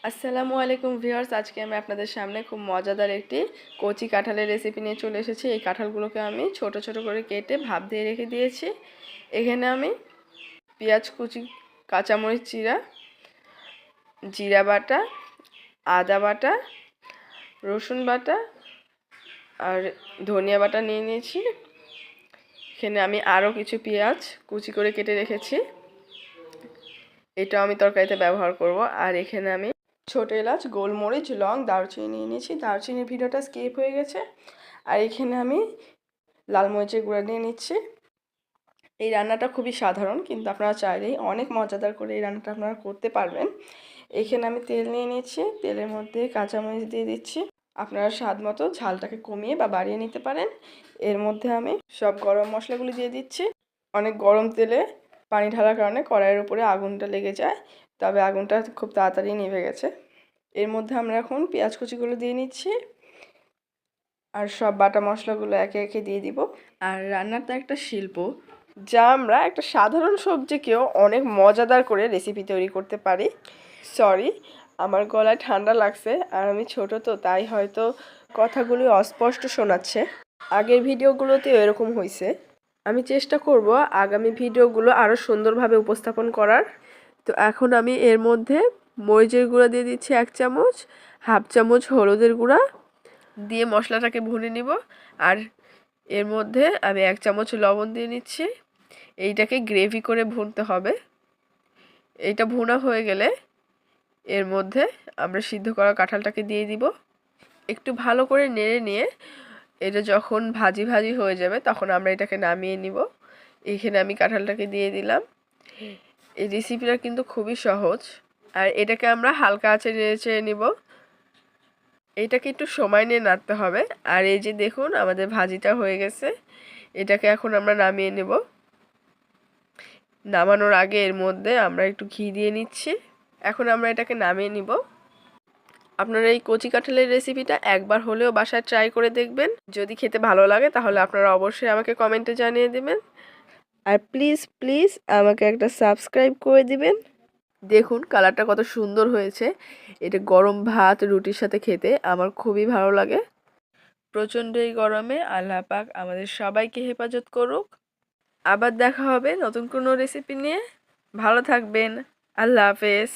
আসসালামু আলাইকুম ভিউয়ার্স, আজকে আমি আপনাদের সামনে খুব মজাদার একটি কচি কাঁঠালের রেসিপি নিয়ে চলে এসেছি। এই কাঁঠালগুলোকে আমি ছোট ছোট করে কেটে ভাপ দিয়ে রেখে দিয়েছি। এখানে আমি পেঁয়াজ কুচি, কাঁচামরিচ চিরা, জিরা বাটা, আদা বাটা, রসুন বাটা আর ধনিয়া বাটা নিয়ে নিয়েছি। এখানে আমি আরও কিছু পেঁয়াজ কুচি করে কেটে রেখেছি, এটা আমি তরকারিতে ব্যবহার করব। আর এখানে আমি ছোট এলাচ, গোলমরিচ, লং, দারচিনি নিয়ে নিয়েছি। দারচিনির ভিডিওটা স্কিপ হয়ে গেছে। আর এখানে আমি লাল মরিচের গুঁড়া নিয়ে নিচ্ছি। এই রান্নাটা খুবই সাধারণ, কিন্তু আপনারা চাইলেই অনেক মজাদার করে এই রান্নাটা আপনারা করতে পারবেন। এখানে আমি তেল নিয়ে নিচ্ছি, তেলের মধ্যে কাঁচামরিচ দিয়ে দিচ্ছি। আপনারা স্বাদ মতো ঝালটাকে কমিয়ে বা বাড়িয়ে নিতে পারেন। এর মধ্যে আমি সব গরম মশলাগুলি দিয়ে দিচ্ছি। অনেক গরম তেলে পানি ঢালার কারণে কড়াইয়ের উপরে আগুনটা লেগে যায়, তবে আগুনটা খুব তাড়াতাড়ি নিভে গেছে। এর মধ্যে আমরা এখন পেঁয়াজ কুচিগুলো দিয়ে নিচ্ছি আর সব বাটা মশলাগুলো একে একে দিয়ে দিব। আর রান্নাটা একটা শিল্প, যা আমরা একটা সাধারণ সবজিকেও অনেক মজাদার করে রেসিপি তৈরি করতে পারি। সরি, আমার গলায় ঠান্ডা লাগছে আর আমি ছোট, তো তাই হয়তো কথাগুলি অস্পষ্ট শোনাচ্ছে। আগের ভিডিওগুলোতে এরকম হয়েছে। আমি চেষ্টা করব আগামী ভিডিওগুলো আরও সুন্দরভাবে উপস্থাপন করার। তো এখন আমি এর মধ্যে মরিচের গুঁড়া দিয়ে দিচ্ছি 1 চামচ, হাফ চামচ হলুদের গুঁড়া দিয়ে মশলাটাকে ভুনে নিব। আর এর মধ্যে আমি 1 চামচ লবণ দিয়ে নিচ্ছি। এইটাকে গ্রেভি করে ভুনতে হবে। এইটা ভুনা হয়ে গেলে এর মধ্যে আমরা সিদ্ধ করা কাঁঠালটাকে দিয়ে দিব। একটু ভালো করে নেড়ে নিয়ে এটা যখন ভাজি ভাজি হয়ে যাবে তখন আমরা এটাকে নামিয়ে নিব। এইখানে আমি কাঁঠালটাকে দিয়ে দিলাম। এই রেসিপিটা কিন্তু খুবই সহজ। আর এটাকে আমরা হালকা আঁচে নেড়ে চেড়ে নিব। এইটাকে একটু সময় নিয়ে নাড়তে হবে। আর এই যে দেখুন আমাদের ভাজিটা হয়ে গেছে, এটাকে এখন আমরা নামিয়ে নেব। নামানোর আগে এর মধ্যে আমরা একটু ঘি দিয়ে নিচ্ছি। এখন আমরা এটাকে নামিয়ে নিব। আপনারা এই কচি কাঁঠালের রেসিপিটা একবার হলেও বাসায় ট্রাই করে দেখবেন। যদি খেতে ভালো লাগে তাহলে আপনারা অবশ্যই আমাকে কমেন্টে জানিয়ে দেবেন। আর প্লিজ প্লিজ আমাকে একটা সাবস্ক্রাইব করে দিবেন। দেখুন কালারটা কত সুন্দর হয়েছে। এটা গরম ভাত রুটির সাথে খেতে আমার খুবই ভালো লাগে। প্রচণ্ড এই গরমে আল্লাহ পাক আমাদের সবাইকে হেফাজত করুক। আবার দেখা হবে নতুন কোনো রেসিপি নিয়ে। ভালো থাকবেন। আল্লাহ হাফেজ।